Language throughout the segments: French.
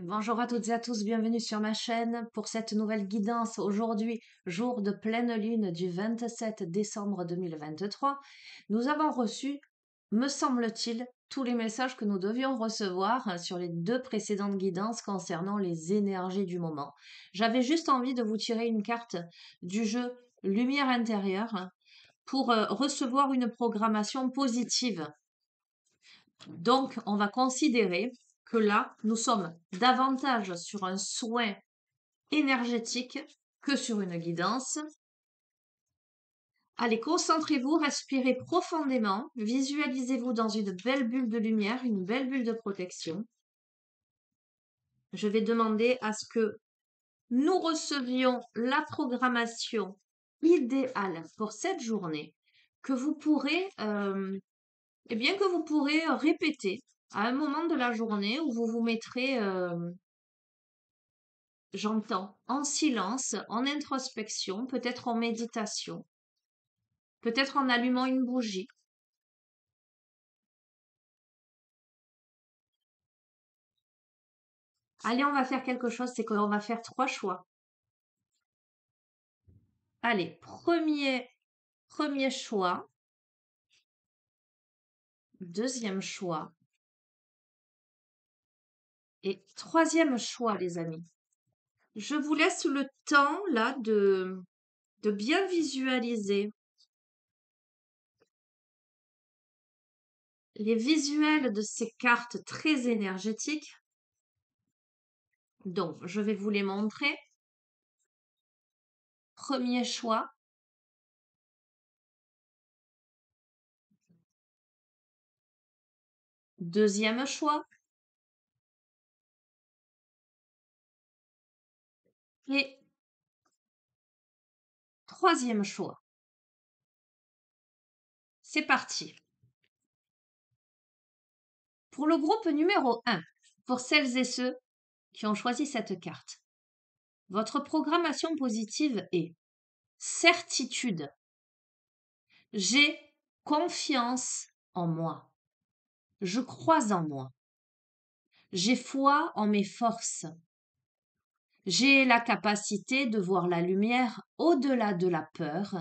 Bonjour à toutes et à tous, bienvenue sur ma chaîne pour cette nouvelle guidance. Aujourd'hui, jour de pleine lune du 27 décembre 2023, nous avons reçu, me semble-t-il, tous les messages que nous devions recevoir sur les deux précédentes guidances concernant les énergies du moment. J'avais juste envie de vous tirer une carte du jeu Lumière intérieure pour recevoir une programmation positive. Donc, on va considérer que là, nous sommes davantage sur un soin énergétique que sur une guidance. Allez, concentrez-vous, respirez profondément, visualisez-vous dans une belle bulle de lumière, une belle bulle de protection. Je vais demander à ce que nous recevions la programmation idéale pour cette journée que vous pourrez, que vous pourrez répéter à un moment de la journée où vous vous mettrez j'entends en silence, en introspection, peut-être en méditation, peut-être en allumant une bougie. Allez, on va faire quelque chose, c'est qu'on va faire 3 choix. Allez, premier choix, deuxième choix et troisième choix, les amis. Je vous laisse le temps là de bien visualiser les visuels de ces cartes très énergétiques. Donc, je vais vous les montrer. Premier choix. Deuxième choix. Et troisième choix. C'est parti. Pour le groupe numéro 1, pour celles et ceux qui ont choisi cette carte, votre programmation positive est certitude. J'ai confiance en moi. Je crois en moi. J'ai foi en mes forces. J'ai la capacité de voir la lumière au-delà de la peur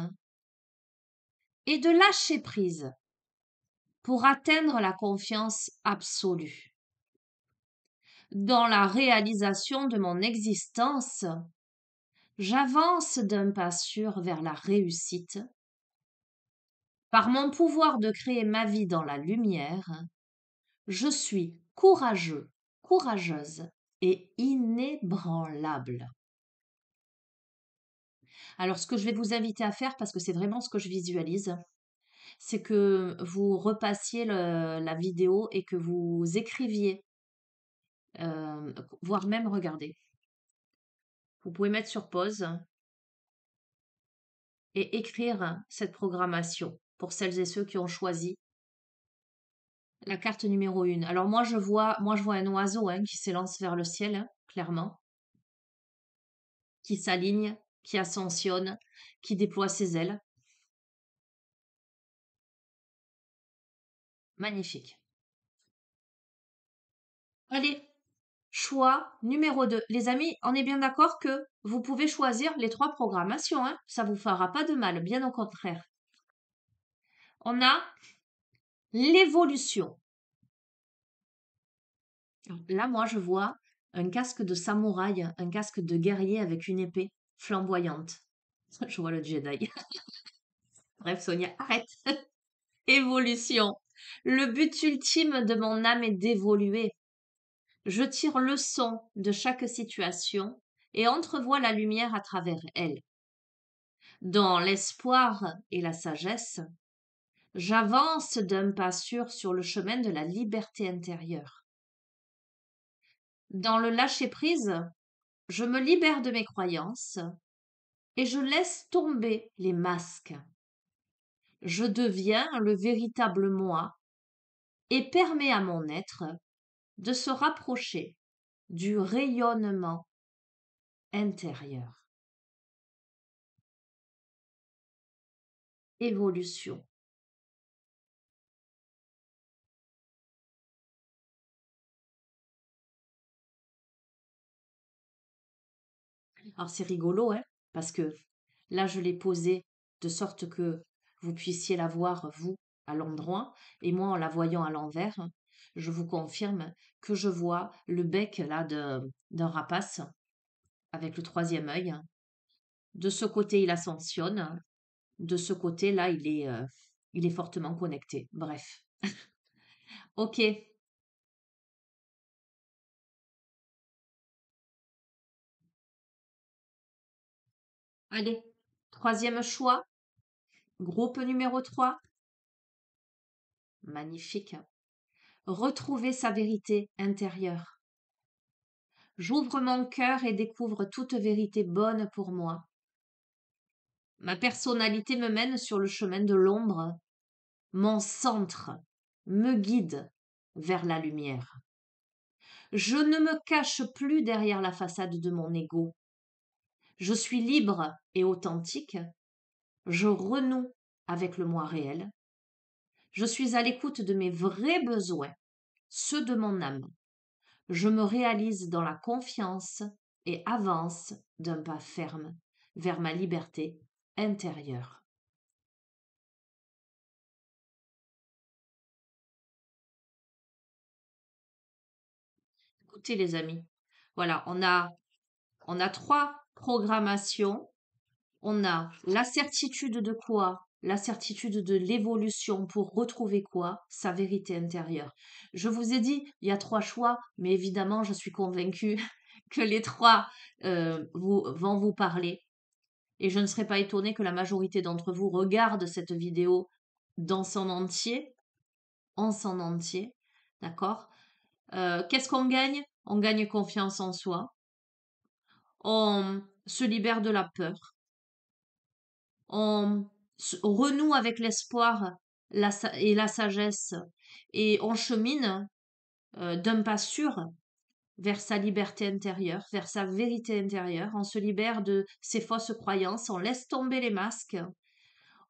et de lâcher prise pour atteindre la confiance absolue. Dans la réalisation de mon existence, j'avance d'un pas sûr vers la réussite. Par mon pouvoir de créer ma vie dans la lumière, je suis courageux, courageuse et inébranlable. Alors, ce que je vais vous inviter à faire, parce que c'est vraiment ce que je visualise, c'est que vous repassiez la vidéo et que vous écriviez, voire même regarder. Vous pouvez mettre sur pause et écrire cette programmation pour celles et ceux qui ont choisi la carte numéro 1. Alors moi je vois un oiseau hein, qui s'élance vers le ciel, hein, clairement, qui s'aligne, qui ascensionne, qui déploie ses ailes. Magnifique. Allez, choix numéro 2. Les amis, on est bien d'accord que vous pouvez choisir les 3 programmations, hein. Ça vous fera pas de mal, bien au contraire. On a l'évolution. Là, moi, je vois un casque de samouraï, un casque de guerrier avec une épée flamboyante. Je vois le Jedi. Bref, Sonia, arrête. Évolution. Le but ultime de mon âme est d'évoluer. Je tire leçon de chaque situation et entrevois la lumière à travers elle. Dans l'espoir et la sagesse, j'avance d'un pas sûr sur le chemin de la liberté intérieure. Dans le lâcher-prise, je me libère de mes croyances et je laisse tomber les masques. Je deviens le véritable moi et permets à mon être de se rapprocher du rayonnement intérieur. Évolution. Alors c'est rigolo, hein, parce que là, je l'ai posée de sorte que vous puissiez la voir, vous, à l'endroit, et moi, en la voyant à l'envers, je vous confirme que je vois le bec là d'un rapace avec le troisième œil. De ce côté, il ascensionne. De ce côté-là, il est fortement connecté. Bref. Ok. Allez. Troisième choix. Groupe numéro 3. Magnifique. Retrouver sa vérité intérieure. J'ouvre mon cœur et découvre toute vérité bonne pour moi. Ma personnalité me mène sur le chemin de l'ombre. Mon centre me guide vers la lumière. Je ne me cache plus derrière la façade de mon ego. Je suis libre et authentique. Je renoue avec le moi réel. Je suis à l'écoute de mes vrais besoins, ceux de mon âme. Je me réalise dans la confiance et avance d'un pas ferme vers ma liberté intérieure. Écoutez les amis, voilà, on a trois programmations. On a la certitude de quoi? La certitude de l'évolution pour retrouver quoi? Sa vérité intérieure. Je vous ai dit, il y a trois choix, mais évidemment, je suis convaincue que les trois vont vous parler. Et je ne serais pas étonnée que la majorité d'entre vous regarde cette vidéo dans son entier, en son entier. D'accord? Qu'est-ce qu'on gagne? On gagne confiance en soi. On se libère de la peur. On renoue avec l'espoir et la sagesse. Et on chemine d'un pas sûr vers sa liberté intérieure, vers sa vérité intérieure. On se libère de ses fausses croyances. On laisse tomber les masques.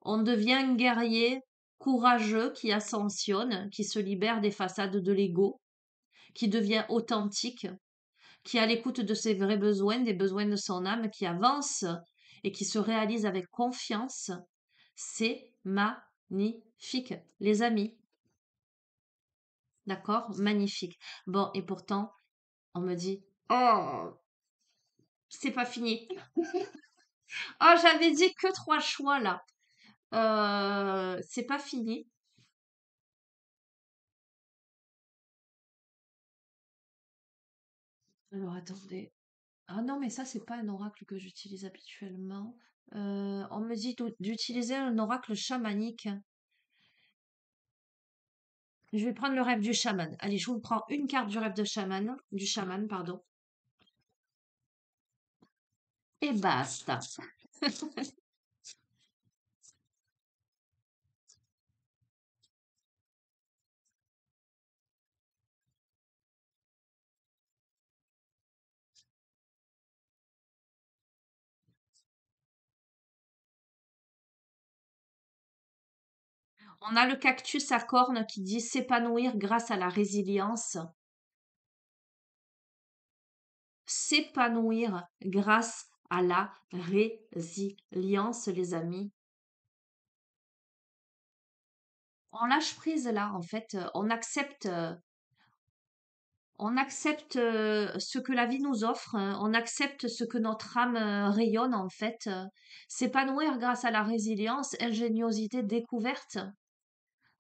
On devient un guerrier courageux qui ascensionne, qui se libère des façades de l'ego, qui devient authentique, qui est à l'écoute de ses vrais besoins, des besoins de son âme, qui avance et qui se réalise avec confiance. C'est magnifique, les amis. D'accord? Magnifique. Bon, et pourtant, on me dit, oh, c'est pas fini. Oh, j'avais dit que trois choix là. C'est pas fini. Alors attendez. Ah non, mais ça, c'est pas un oracle que j'utilise habituellement. On me dit d'utiliser un oracle chamanique. Je vais prendre le rêve du chaman. Allez, je vous prends une carte du rêve du chaman, pardon. Et basta. On a le cactus à cornes qui dit s'épanouir grâce à la résilience. S'épanouir grâce à la résilience, les amis. On lâche prise là, en fait. On accepte ce que la vie nous offre, on accepte ce que notre âme rayonne en fait. S'épanouir grâce à la résilience, ingéniosité, découverte.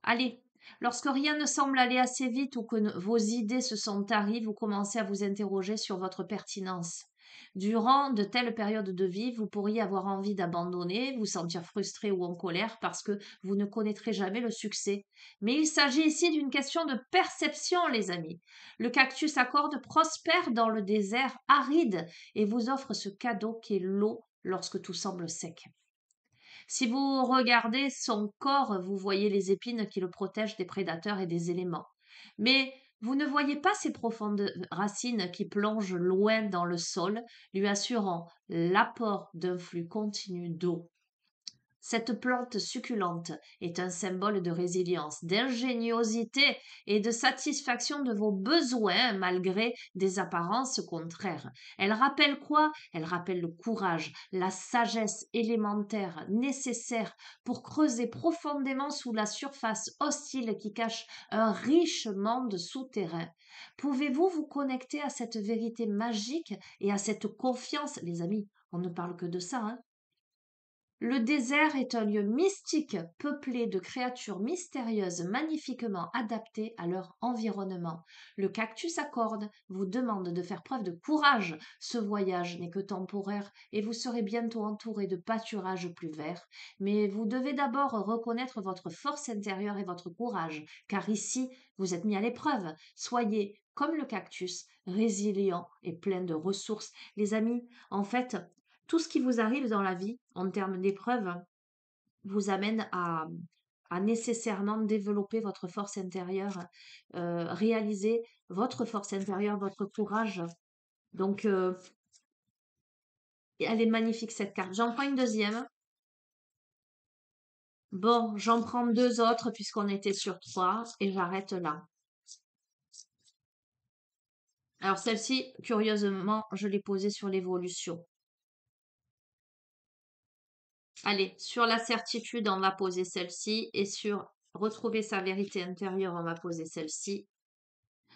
Allez, lorsque rien ne semble aller assez vite ou que vos idées se sont taries, vous commencez à vous interroger sur votre pertinence. Durant de telles périodes de vie, vous pourriez avoir envie d'abandonner, vous sentir frustré ou en colère parce que vous ne connaîtrez jamais le succès. Mais il s'agit ici d'une question de perception, les amis. Le cactus à cordes prospère dans le désert aride et vous offre ce cadeau qu'est l'eau lorsque tout semble sec. Si vous regardez son corps, vous voyez les épines qui le protègent des prédateurs et des éléments. Mais vous ne voyez pas ces profondes racines qui plongent loin dans le sol, lui assurant l'apport d'un flux continu d'eau. Cette plante succulente est un symbole de résilience, d'ingéniosité et de satisfaction de vos besoins malgré des apparences contraires. Elle rappelle quoi? Elle rappelle le courage, la sagesse élémentaire nécessaire pour creuser profondément sous la surface hostile qui cache un riche monde souterrain. Pouvez-vous vous connecter à cette vérité magique et à cette confiance, les amis? On ne parle que de ça, hein. Le désert est un lieu mystique peuplé de créatures mystérieuses magnifiquement adaptées à leur environnement. Le cactus à cordes vous demande de faire preuve de courage. Ce voyage n'est que temporaire et vous serez bientôt entouré de pâturages plus verts. Mais vous devez d'abord reconnaître votre force intérieure et votre courage, car ici, vous êtes mis à l'épreuve. Soyez comme le cactus, résilient et plein de ressources. Les amis, en fait, tout ce qui vous arrive dans la vie en termes d'épreuves vous amène à nécessairement développer votre force intérieure, réaliser votre force intérieure, votre courage. Donc, elle est magnifique cette carte. J'en prends une deuxième. Bon, j'en prends deux autres puisqu'on était sur trois et j'arrête là. Alors celle-ci, curieusement, je l'ai posée sur l'évolution. Allez, sur la certitude, on va poser celle-ci et sur retrouver sa vérité intérieure, on va poser celle-ci.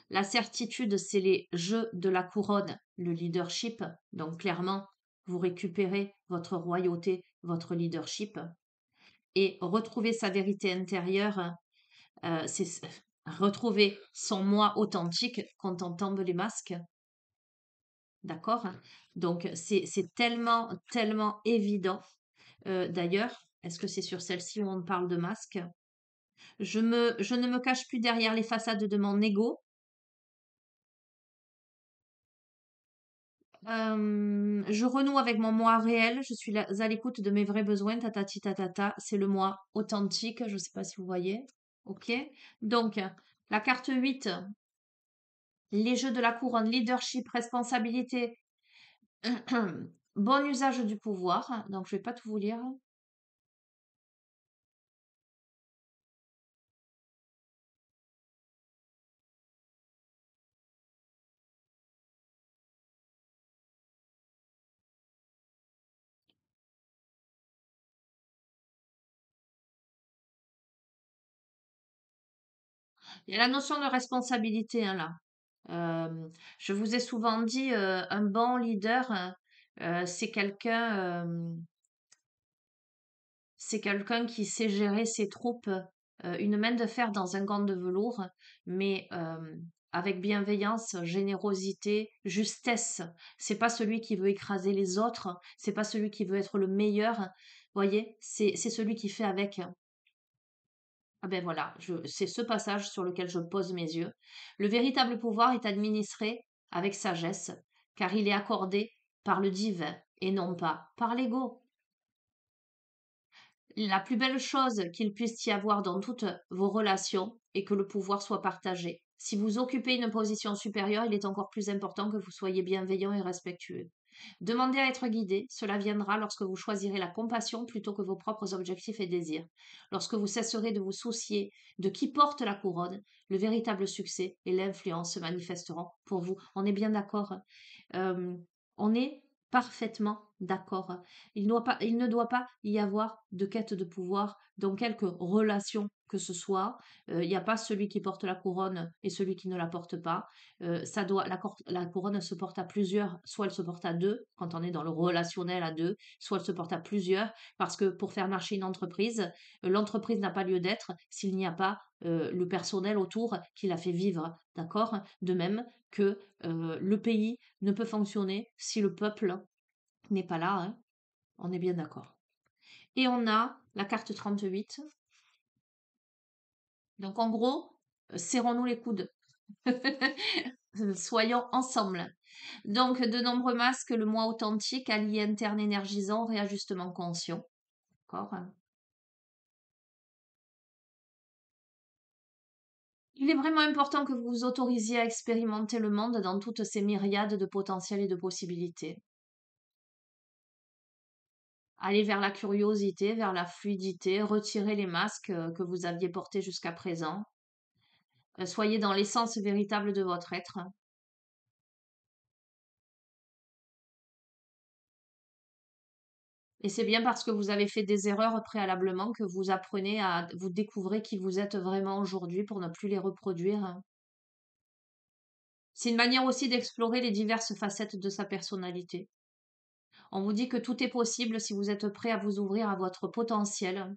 La certitude, c'est les jeux de la couronne, le leadership. Donc clairement, vous récupérez votre royauté, votre leadership. Et retrouver sa vérité intérieure, c'est retrouver son moi authentique quand on tombe les masques. D'accord? Donc c'est tellement, tellement évident. D'ailleurs, est-ce que c'est sur celle-ci où on parle de masque? Je ne me cache plus derrière les façades de mon ego. Je renoue avec mon moi réel. Je suis à l'écoute de mes vrais besoins. Tatati tatata. C'est le moi authentique. Je ne sais pas si vous voyez. OK. Donc, la carte 8, les jeux de la couronne, leadership, responsabilité, bon usage du pouvoir. Donc, je ne vais pas tout vous lire. Il y a la notion de responsabilité, hein, là. Je vous ai souvent dit, un bon leader, c'est quelqu'un qui sait gérer ses troupes, une main de fer dans un gant de velours, mais avec bienveillance, générosité, justesse. C'est pas celui qui veut écraser les autres, c'est pas celui qui veut être le meilleur. Voyez, c'est celui qui fait avec. Ah ben voilà, c'est ce passage sur lequel je pose mes yeux. Le véritable pouvoir est administré avec sagesse, car il est accordé par le divin et non pas par l'ego. La plus belle chose qu'il puisse y avoir dans toutes vos relations est que le pouvoir soit partagé. Si vous occupez une position supérieure, il est encore plus important que vous soyez bienveillant et respectueux. Demandez à être guidé, cela viendra lorsque vous choisirez la compassion plutôt que vos propres objectifs et désirs. Lorsque vous cesserez de vous soucier de qui porte la couronne, le véritable succès et l'influence se manifesteront pour vous. On est bien d'accord. Euh, on est parfaitement d'accord. Il ne doit pas y avoir de quête de pouvoir dans quelque relation que ce soit. Il n'y a pas celui qui porte la couronne et celui qui ne la porte pas. La couronne se porte à plusieurs, soit elle se porte à deux, quand on est dans le relationnel à deux, soit elle se porte à plusieurs, parce que pour faire marcher une entreprise, l'entreprise n'a pas lieu d'être s'il n'y a pas le personnel autour qui la fait vivre. D'accord? De même que le pays ne peut fonctionner si le peuple n'est pas là, hein. On est bien d'accord. Et on a la carte 38. Donc en gros, serrons-nous les coudes. Soyons ensemble. Donc de nombreux masques, le moi authentique, allié interne énergisant, réajustement conscient. D'accord? Il est vraiment important que vous vous autorisiez à expérimenter le monde dans toutes ses myriades de potentiels et de possibilités. aller vers la curiosité, vers la fluidité, retirer les masques que vous aviez portés jusqu'à présent. Soyez dans l'essence véritable de votre être. Et c'est bien parce que vous avez fait des erreurs préalablement que vous apprenez à vous découvrez qui vous êtes vraiment aujourd'hui pour ne plus les reproduire. C'est une manière aussi d'explorer les diverses facettes de sa personnalité. On vous dit que tout est possible si vous êtes prêt à vous ouvrir à votre potentiel.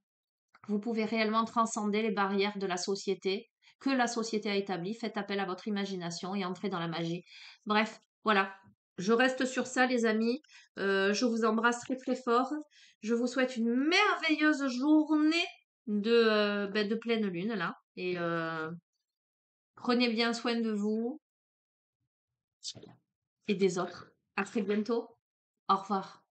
Vous pouvez réellement transcender les barrières de la société, que la société a établies. Faites appel à votre imagination et entrez dans la magie. Bref, voilà. Je reste sur ça, les amis. Je vous embrasse très très fort. Je vous souhaite une merveilleuse journée de pleine lune, là. Et prenez bien soin de vous et des autres. À très bientôt. Au revoir.